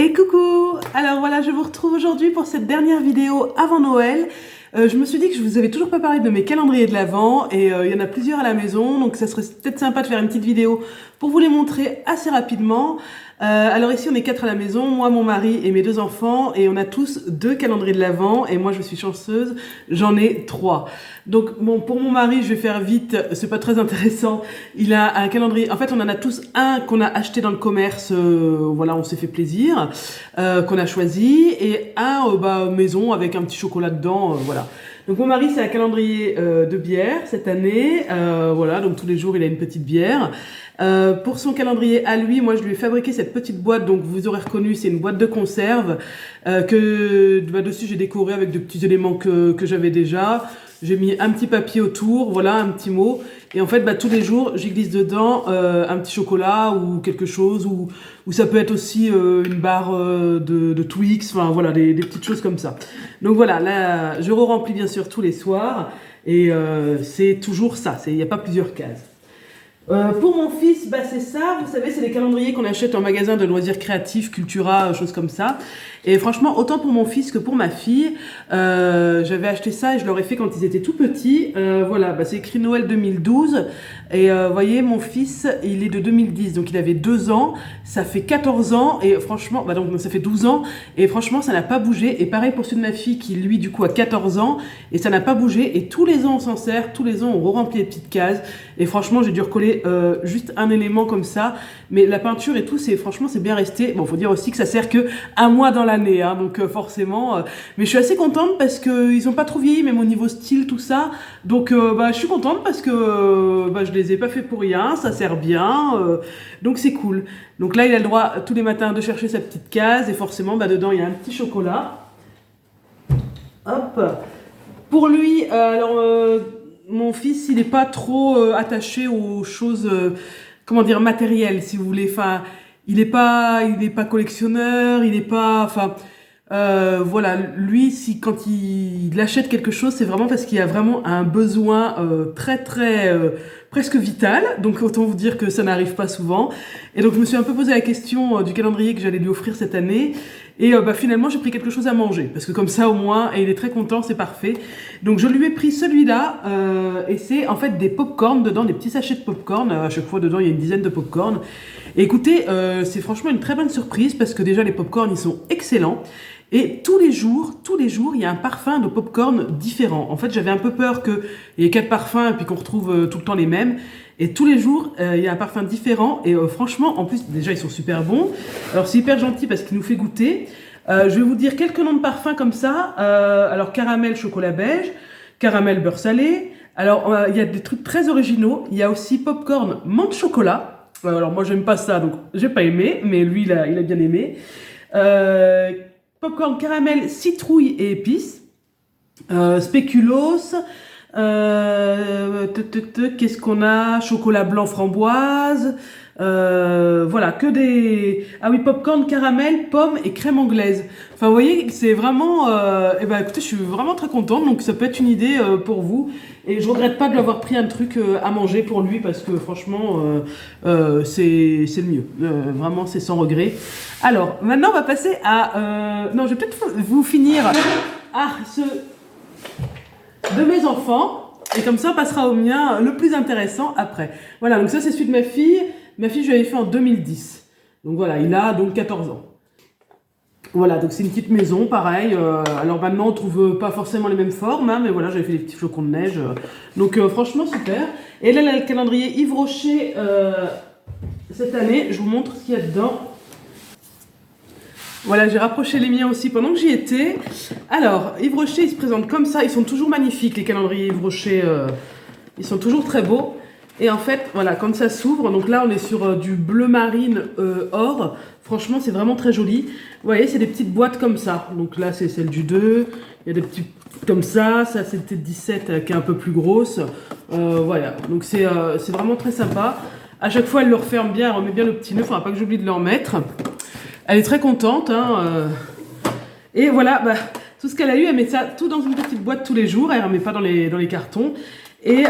Et coucou! Alors voilà, je vous retrouve aujourd'hui pour cette dernière vidéo avant Noël. Je me suis dit que je vous avais toujours pas parlé de mes calendriers de l'Avent et il y en a plusieurs à la maison, donc ça serait peut-être sympa de faire une petite vidéo pour vous les montrer assez rapidement. Alors ici on est 4 à la maison, moi, mon mari et mes 2 enfants, et on a tous 2 calendriers de l'Avent, et moi je suis chanceuse, j'en ai 3. Donc bon, pour mon mari je vais faire vite, c'est pas très intéressant. Il a un calendrier, en fait on en a tous un qu'on a acheté dans le commerce, voilà, on s'est fait plaisir, qu'on a choisi, et un maison avec un petit chocolat dedans, voilà. Donc mon mari c'est un calendrier de bière cette année, voilà, donc tous les jours il a une petite bière. Pour son calendrier à lui, moi je lui ai fabriqué cette petite boîte, donc vous aurez reconnu, c'est une boîte de conserve que dessus j'ai décoré avec de petits éléments que j'avais déjà. J'ai mis un petit papier autour, voilà, un petit mot, et en fait tous les jours j'y glisse dedans un petit chocolat ou quelque chose, ou ça peut être aussi une barre de Twix, enfin voilà, des petites choses comme ça. Donc voilà, là je re-remplis bien sûr tous les soirs, et c'est toujours ça, il n'y a pas plusieurs cases. Pour mon fils, c'est ça, vous savez, c'est les calendriers qu'on achète en magasin de loisirs créatifs, Cultura, choses comme ça. Et franchement, autant pour mon fils que pour ma fille, j'avais acheté ça et je leur ai fait quand ils étaient tout petits. Voilà, c'est écrit Noël 2012. Et voyez, mon fils, il est de 2010, donc il avait 2 ans. Ça fait 14 ans et franchement, donc ça fait 12 ans. Et franchement, ça n'a pas bougé. Et pareil pour celui de ma fille qui, lui, du coup, a 14 ans. Et ça n'a pas bougé. Et tous les ans, on s'en sert. Tous les ans, on remplit les petites cases. Et franchement, j'ai dû recoller juste un élément comme ça. Mais la peinture et tout, franchement, c'est bien resté. Bon, faut dire aussi que ça sert que un mois dans l'année, hein, donc forcément. Mais je suis assez contente parce qu'ils ont pas trop vieilli, même au niveau style, tout ça. Donc, je suis contente parce que je les ai pas fait pour rien. Ça sert bien. Donc, c'est cool. Donc là, il a le droit tous les matins de chercher sa petite case. Et forcément, dedans, il y a un petit chocolat. Hop. Pour lui, mon fils, il n'est pas trop attaché aux choses, comment dire, matérielles, si vous voulez. Enfin, il n'est pas collectionneur, il n'est pas, enfin, voilà. Lui, quand il achète quelque chose, c'est vraiment parce qu'il a vraiment un besoin très, très, presque vital. Donc, autant vous dire que ça n'arrive pas souvent. Et donc, je me suis un peu posé la question du calendrier que j'allais lui offrir cette année. Et finalement, j'ai pris quelque chose à manger. Parce que comme ça, au moins, et il est très content, c'est parfait. Donc, je lui ai pris celui-là. Et c'est en fait des pop-corn dedans, des petits sachets de pop-corn. À chaque fois, dedans, il y a une dizaine de pop-corn. Et écoutez, c'est franchement une très bonne surprise. Parce que déjà, les pop-corn, ils sont excellents. Et tous les jours, il y a un parfum de pop-corn différent. En fait, j'avais un peu peur qu'il y ait 4 parfums et puis qu'on retrouve tout le temps les mêmes. Et tous les jours, il y a un parfum différent. Et franchement, en plus, déjà, ils sont super bons. Alors, c'est hyper gentil parce qu'il nous fait goûter. Je vais vous dire quelques noms de parfums comme ça. Alors, caramel chocolat beige, caramel beurre salé. Alors, il y a des trucs très originaux. Il y a aussi popcorn menthe chocolat. Alors, moi, j'aime pas ça, donc j'ai pas aimé. Mais lui, il a bien aimé. Popcorn caramel citrouille et épices. Spéculoos. Qu'est-ce qu'on a? Chocolat blanc framboise. Voilà, que des... Ah oui, popcorn, caramel, pomme et crème anglaise. Enfin, vous voyez, c'est vraiment... écoutez, je suis vraiment très contente. Donc, ça peut être une idée pour vous. Et je regrette pas de lui avoir pris un truc à manger pour lui parce que franchement, c'est le mieux. Vraiment, c'est sans regret. Alors, maintenant, on va passer à... non, je vais peut-être vous finir... de mes enfants, et comme ça on passera au mien le plus intéressant après. Voilà, donc ça c'est celui de ma fille. Ma fille, je l'avais fait en 2010. Donc voilà, il a donc 14 ans. Voilà, donc c'est une petite maison, pareil. Alors maintenant on trouve pas forcément les mêmes formes, hein, mais voilà, j'avais fait des petits flocons de neige. Donc franchement super. Et là, le calendrier Yves Rocher cette année, je vous montre ce qu'il y a dedans. Voilà, j'ai rapproché les miens aussi pendant que j'y étais. Alors, Yves Rocher, ils se présentent comme ça. Ils sont toujours magnifiques, les calendriers Yves Rocher. Ils sont toujours très beaux. Et en fait, voilà, quand ça s'ouvre, donc là, on est sur du bleu marine or. Franchement, c'est vraiment très joli. Vous voyez, c'est des petites boîtes comme ça. Donc là, c'est celle du 2. Il y a des petits comme ça. Ça, c'est le 17 qui est un peu plus grosse. Voilà, donc c'est vraiment très sympa. À chaque fois, elle le referme bien, elle remet bien le petit nœud. Il ne faudra pas que j'oublie de le remettre. Elle est très contente, hein, et voilà, tout ce qu'elle a eu, elle met ça tout dans une petite boîte tous les jours, elle ne remet pas dans les cartons. Et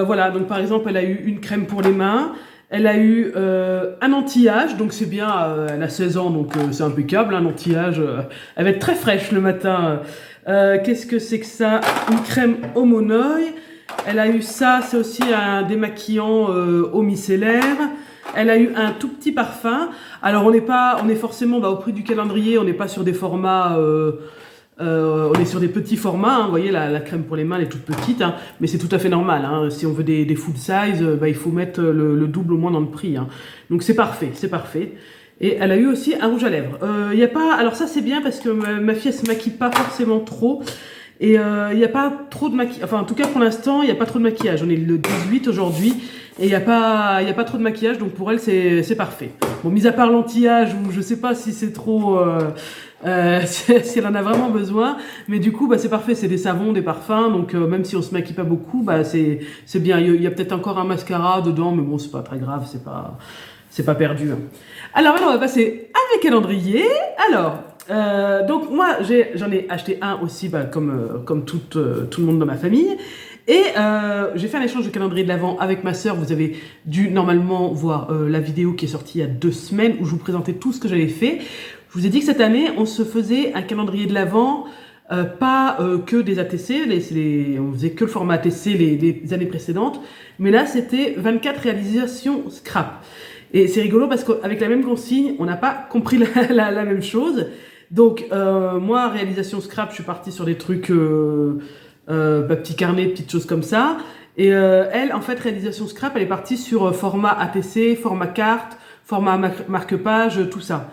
voilà, donc par exemple, elle a eu une crème pour les mains, Elle a eu un anti-âge, donc c'est bien, elle a 16 ans, donc c'est impeccable, un anti-âge. Elle va être très fraîche le matin. Qu'est-ce que c'est que ça? Une crème au monoï. Elle a eu ça, c'est aussi un démaquillant eau micellaire. Elle a eu un tout petit parfum. Alors on est forcément au prix du calendrier, on n'est pas sur des formats... on est sur des petits formats, hein. Vous voyez la crème pour les mains elle est toute petite, hein, mais c'est tout à fait normal, hein. Si on veut des full size, il faut mettre le double au moins dans le prix, hein. Donc c'est parfait, c'est parfait. Et elle a eu aussi un rouge à lèvres. Y a pas, alors ça c'est bien parce que ma fille elle se maquille pas forcément trop. Et il n'y a pas trop de maquillage, enfin en tout cas pour l'instant il n'y a pas trop de maquillage. On est le 18 aujourd'hui et il n'y a pas trop de maquillage, donc pour elle c'est parfait. Bon, mis à part l'anti-âge où je sais pas si c'est trop... si elle en a vraiment besoin, mais du coup c'est parfait, c'est des savons, des parfums, donc même si on se maquille pas beaucoup, c'est bien. Il y a peut-être encore un mascara dedans, mais bon c'est pas très grave, c'est pas perdu, hein. Alors maintenant on va passer à mes calendriers. Alors donc moi j'en ai acheté un aussi, comme tout le monde dans ma famille. Et j'ai fait un échange de calendrier de l'Avent avec ma sœur. Vous avez dû normalement voir la vidéo qui est sortie il y a 2 semaines où je vous présentais tout ce que j'avais fait. Je vous ai dit que cette année, on se faisait un calendrier de l'Avent, pas que des ATC, on faisait que le format ATC les années précédentes, mais là c'était 24 réalisations scrap. Et c'est rigolo parce qu'avec la même consigne, on n'a pas compris la même chose. Donc moi, réalisation scrap, je suis partie sur des trucs... petits carnets, petites choses comme ça. Et elle, en fait, réalisation scrap, elle est partie sur format ATC, format carte, format marque-page, tout ça.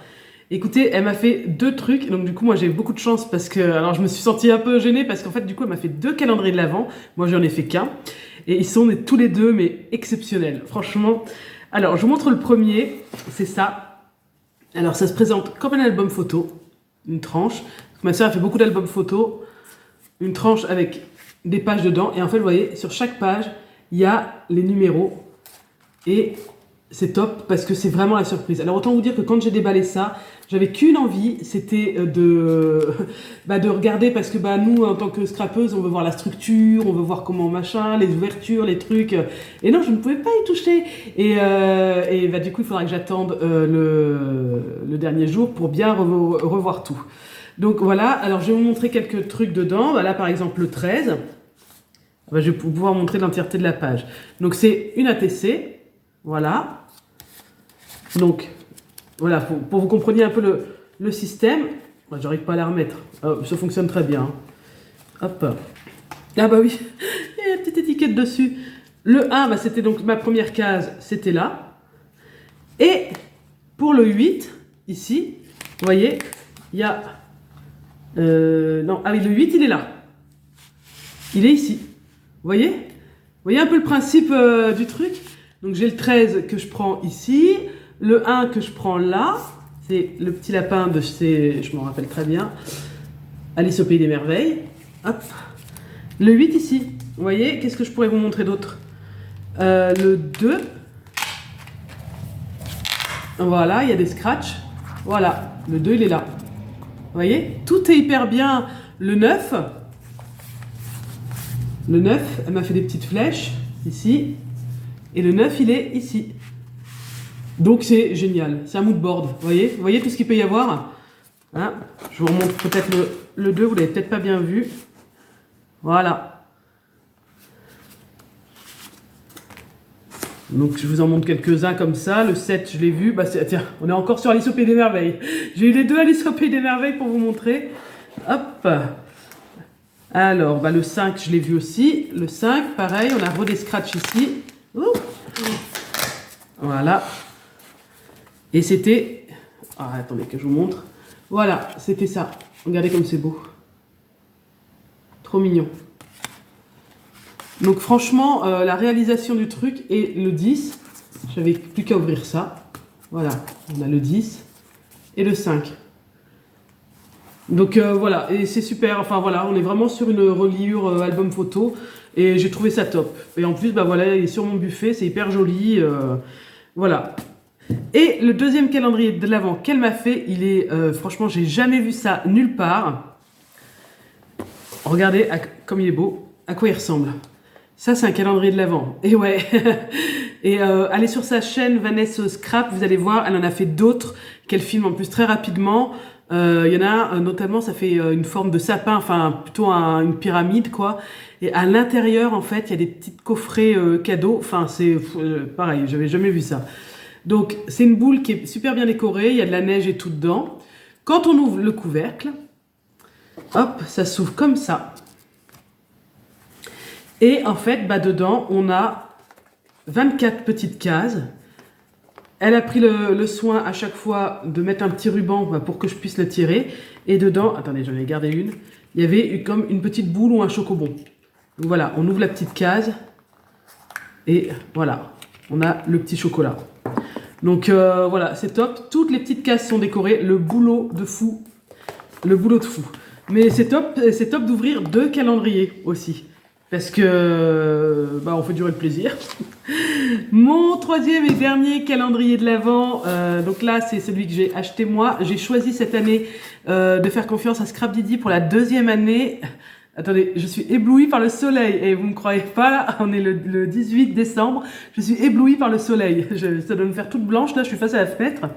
Écoutez, elle m'a fait 2 trucs, donc du coup, moi, j'ai eu beaucoup de chance parce que, alors, je me suis sentie un peu gênée parce qu'en fait, du coup, elle m'a fait 2 calendriers de l'Avent. Moi, j'en ai fait qu'un. Et ils sont tous les 2, mais exceptionnels. Franchement. Alors, je vous montre le premier. C'est ça. Alors, ça se présente comme un album photo. Une tranche. Ma soeur a fait beaucoup d'albums photos. Une tranche avec des pages dedans. Et en fait, vous voyez, sur chaque page, il y a les numéros. Et c'est top parce que c'est vraiment la surprise. Alors, autant vous dire que quand j'ai déballé ça, j'avais qu'une envie, c'était de regarder parce que nous, en tant que scrapeuse, on veut voir la structure, on veut voir comment machin, les ouvertures, les trucs. Et non, je ne pouvais pas y toucher. Et du coup, il faudra que j'attende le dernier jour pour bien revoir tout. Donc voilà, alors je vais vous montrer quelques trucs dedans. Voilà, par exemple le 13. Je vais pouvoir montrer l'entièreté de la page. Donc c'est une ATC. Voilà. Donc voilà, pour vous compreniez un peu le système. J'arrive pas à la remettre. Ça fonctionne très bien. Hop. Ah bah oui, il y a une petite étiquette dessus. Le 1, c'était donc ma première case, c'était là. Et pour le 8, ici, vous voyez, il y a... non, ah oui, le 8, il est là. Il est ici. Vous voyez un peu le principe du truc? Donc j'ai le 13 que je prends ici. Le 1 que je prends là. C'est le petit lapin de chez... Je m'en rappelle très bien. Alice au Pays des Merveilles. Hop. Le 8 ici. Vous voyez? Qu'est-ce que je pourrais vous montrer d'autre? Le 2. Voilà, il y a des scratchs. Voilà, le 2, il est là. Vous voyez? Tout est hyper bien. Le 9. Le 9, elle m'a fait des petites flèches, ici. Et le 9, il est ici. Donc c'est génial. C'est un mood board. Vous voyez tout ce qu'il peut y avoir, hein? Je vous remontre peut-être le 2, vous l'avez peut-être pas bien vu. Voilà. Donc je vous en montre quelques-uns comme ça. Le 7, je l'ai vu. Tiens, on est encore sur Alice au Pays des Merveilles. J'ai eu les 2 Alice au Pays des Merveilles pour vous montrer. Hop. Alors, le 5, je l'ai vu aussi. Le 5, pareil, on a des scratchs ici. Ouh. Voilà. Et c'était... Ah, attendez que je vous montre. Voilà, c'était ça. Regardez comme c'est beau. Trop mignon. Donc franchement, la réalisation du truc et le 10, j'avais plus qu'à ouvrir ça. Voilà, on a le 10 et le 5. Donc voilà, et c'est super, enfin voilà, on est vraiment sur une reliure album photo et j'ai trouvé ça top. Et en plus, voilà, il est sur mon buffet, c'est hyper joli, voilà. Et le deuxième calendrier de l'Avent qu'elle m'a fait, il est, franchement, j'ai jamais vu ça nulle part. Regardez comme il est beau, à quoi il ressemble. Ça, c'est un calendrier de l'Avent. Et ouais, Et allez sur sa chaîne Vanessa Scrap, vous allez voir, elle en a fait d'autres qu'elle filme en plus très rapidement. Il y en a notamment, ça fait une forme de sapin, enfin plutôt une pyramide quoi. Et à l'intérieur, en fait, il y a des petits coffrets cadeaux. Enfin, c'est pareil, j'avais jamais vu ça. Donc, c'est une boule qui est super bien décorée. Il y a de la neige et tout dedans. Quand on ouvre le couvercle, hop, ça s'ouvre comme ça. Et en fait, bah, dedans, on a 24 petites cases. Elle a pris le soin à chaque fois de mettre un petit ruban pour que je puisse le tirer. Et dedans, attendez, j'en ai gardé une. Il y avait comme une petite boule ou un chocobon. Donc voilà, on ouvre la petite case. Et voilà, on a le petit chocolat. Donc voilà, c'est top. Toutes les petites cases sont décorées. Le boulot de fou. Le boulot de fou. Mais c'est top d'ouvrir 2 calendriers aussi. Parce que bah, on fait durer le plaisir. Mon troisième et dernier calendrier de l'Avent, donc là c'est celui que j'ai acheté moi. J'ai choisi cette année de faire confiance à Scrap Didi pour la 2e année. Attendez, je suis éblouie par le soleil et vous me croyez pas là, on est le 18 décembre, je suis éblouie par le soleil. Ça doit me faire toute blanche là, je suis face à la fenêtre.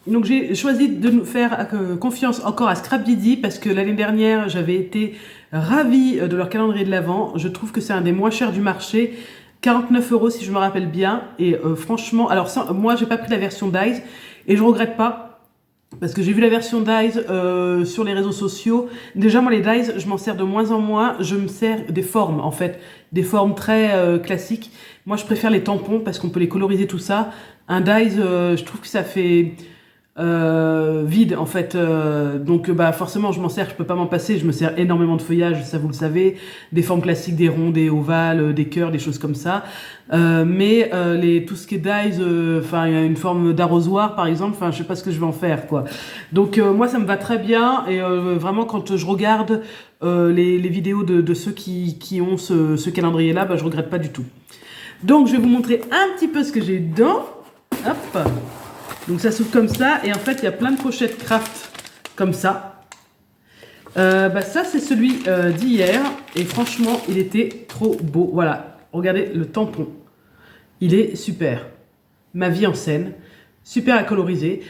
Donc j'ai choisi de faire confiance encore à Scrap Didi parce que l'année dernière j'avais été ravie de leur calendrier de l'Avent. Je trouve que c'est un des moins chers du marché, 49 € si je me rappelle bien. Et franchement, alors moi j'ai pas pris la version Dies et je regrette pas. Parce que j'ai vu la version Dies sur les réseaux sociaux. Déjà, moi, les Dies, je m'en sers de moins en moins. Je me sers des formes, en fait. Des formes très classiques. Moi, je préfère les tampons parce qu'on peut les coloriser, tout ça. Un Dies, je trouve que ça fait vide, en fait. Donc, bah, forcément, je m'en sers. Je peux pas m'en passer. Je me sers énormément de feuillage, ça, vous le savez. Des formes classiques, des ronds, des ovales, des cœurs, des choses comme ça. Mais tout ce qui est Dies, enfin, il y a une forme d'arrosoir, par exemple. Enfin, je sais pas ce que je vais en faire, quoi. Donc, moi, ça me va très bien. Et vraiment, quand je regarde les vidéos de ceux qui ont ce calendrier-là, bah, je regrette pas du tout. Donc, je vais vous montrer un petit peu ce que j'ai dedans. Hop. Donc ça s'ouvre comme ça, et en fait il y a plein de pochettes craft comme ça. Bah ça c'est celui d'hier, et franchement il était trop beau. Voilà, regardez le tampon, il est super. Ma vie en scène, super à coloriser.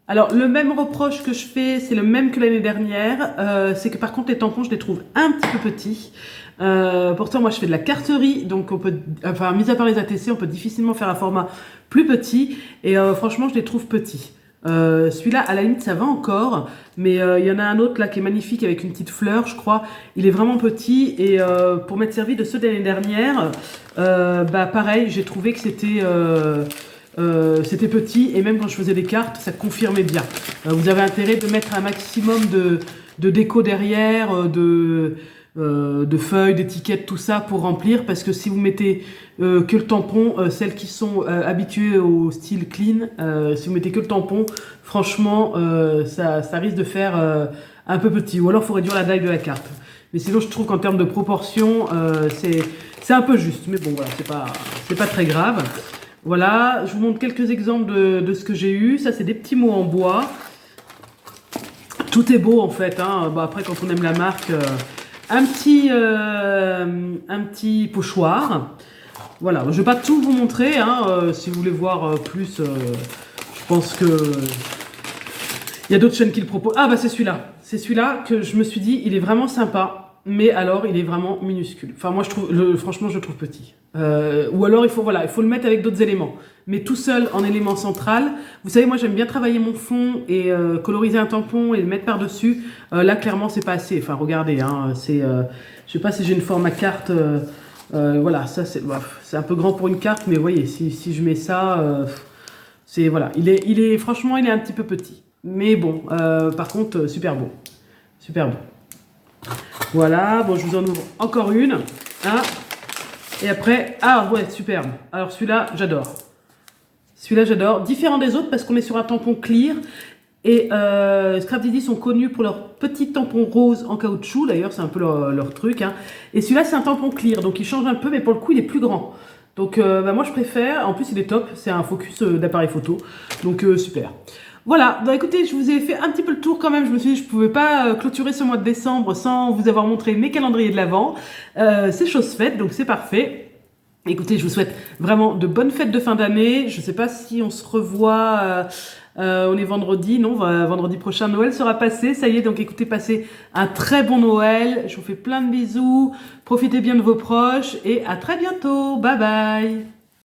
Alors le même reproche que je fais, c'est le même que l'année dernière, c'est que par contre les tampons je les trouve un petit peu petits. Pourtant moi je fais de la carterie, donc on peut, enfin mis à part les ATC, on peut difficilement faire un format plus petit, et franchement je les trouve petits. Celui-là à la limite ça va encore, mais il y en a un autre là qui est magnifique avec une petite fleur je crois, il est vraiment petit, et pour m'être servi de ceux de l'année dernière, bah pareil j'ai trouvé que c'était petit, et même quand je faisais des cartes ça confirmait bien. Vous avez intérêt de mettre un maximum de déco derrière, de feuilles, d'étiquettes, tout ça pour remplir, parce que si vous mettez que le tampon, celles qui sont habituées au style clean, si vous mettez que le tampon, franchement ça risque de faire un peu petit, ou alors il faut réduire la taille de la carte. Mais sinon je trouve qu'en termes de proportion c'est un peu juste, mais bon voilà, c'est pas très grave. Voilà, je vous montre quelques exemples de ce que j'ai eu. Ça c'est des petits mots en bois. Tout est beau en fait, hein. Bah, après quand on aime la marque, un petit pochoir. Voilà, je vais pas tout vous montrer, hein. Si vous voulez voir plus, je pense que il y a d'autres chaînes qui le proposent. Ah bah c'est celui-là. C'est celui-là que je me suis dit, il est vraiment sympa. Mais alors, il est vraiment minuscule. Enfin, moi, franchement, je le trouve petit. Ou alors, il faut le mettre avec d'autres éléments. Mais tout seul, en élément central. Vous savez, moi, j'aime bien travailler mon fond et coloriser un tampon et le mettre par-dessus. Là, clairement, c'est pas assez. Enfin, regardez, hein, je sais pas si j'ai une forme à carte. Voilà, ça, c'est un peu grand pour une carte, mais vous voyez, si je mets ça, voilà. Franchement, il est un petit peu petit. Mais bon, par contre, super beau. Super beau. Voilà, bon, je vous en ouvre encore une. Hein. Et après, ah ouais, superbe. Alors celui-là, j'adore. Celui-là, j'adore. Différent des autres parce qu'on est sur un tampon clear. Et Scrap Didi sont connus pour leurs petits tampons roses en caoutchouc. D'ailleurs, c'est un peu leur truc. Hein. Et celui-là, c'est un tampon clear. Donc, il change un peu, mais pour le coup, il est plus grand. Donc, bah, moi, je préfère. En plus, il est top. C'est un focus d'appareil photo. Donc, super. Voilà, donc écoutez, je vous ai fait un petit peu le tour quand même. Je me suis dit que je ne pouvais pas clôturer ce mois de décembre sans vous avoir montré mes calendriers de l'Avent. C'est chose faite, donc c'est parfait. Écoutez, je vous souhaite vraiment de bonnes fêtes de fin d'année. Je ne sais pas si on se revoit, on est vendredi, non, vendredi prochain, Noël sera passé. Ça y est, donc écoutez, passez un très bon Noël. Je vous fais plein de bisous. Profitez bien de vos proches et à très bientôt. Bye bye.